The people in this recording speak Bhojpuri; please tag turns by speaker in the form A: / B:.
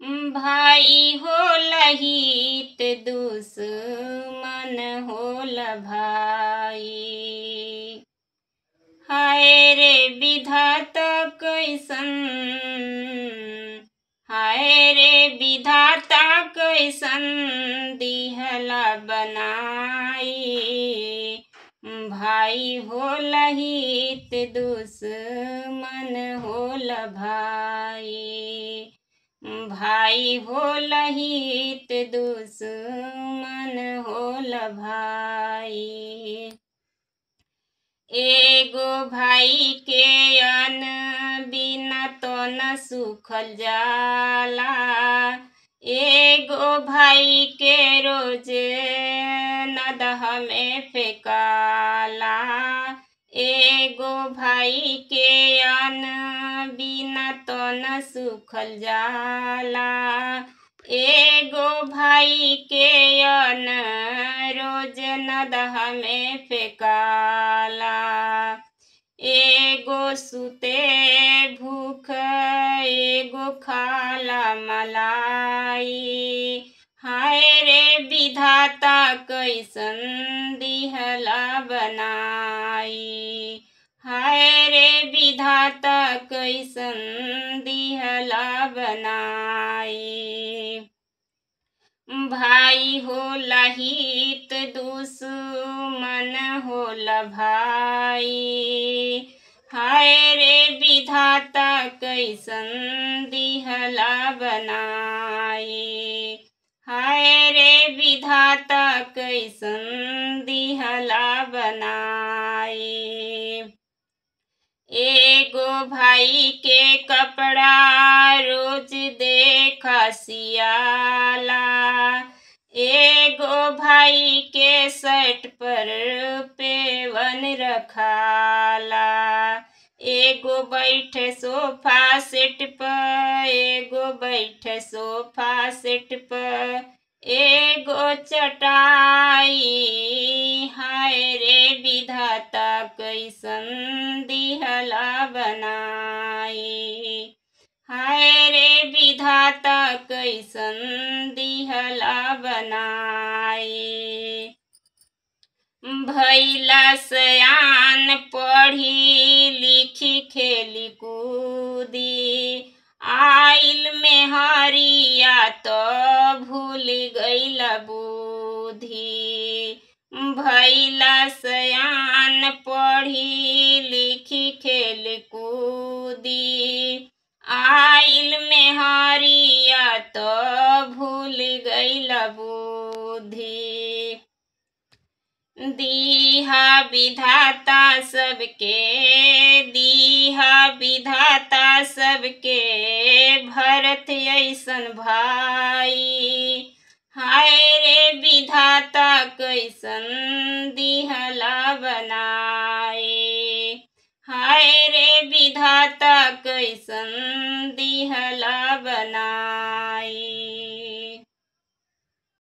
A: भाई होला हित दुश्मन होला भाई। हाय रे विधाता कैसन, हाय रे विधाता कैसन दिहला बनाई। भाई होला हित दुश्मन होला भाई। भाई होला हित दुश्मन होला भाई। एगो भाई के अन्न बिना तो न सूखल जाला। एगो भाई के रोज नदह में फेकाला। एगो भाई के अन्न बिना तो न सूखल जाला। एगो भाई के अन्न रोज नदह में फेकाला। एगो सुते भूख एगो खाला मलाई। हाय रे विधाता कैसन दिहला बनाई। हाय रे विधाता कैसन दिहला बनाई। भाई होला हित दुश्मन होला भाई। हाय रे विधाता कैसन दिहला बनाई। हाय रे विधाता कैसन दिहला बनाई। एगो भाई के कपड़ा रोज देखा सियाला। एगो भाई के शर्ट पर पेवन रखाला। एगो बैठे सोफा सेट पर, एगो बैठे सोफा सेट पर, एगो चटाई। हाय रे विधाता कैसन दिहला बनाई। हाय रे विधाता कैसन दिहला बनाई। भैला सयान पढ़ी लिखी खेली कूदी। आइल में हरिया तो भूल गईला बुद्धि। भैला सयान पढ़ी लिखी खेल कूदी। आइल में हरिया तो भूल गईला बुद्धि। दीहा विधाता सबके, दीहा विधाता सबके भरत ऐसन भाई। हाय रे विधाता कैसन दिहला बनाई। हाय रे विधाता कैसन दिहला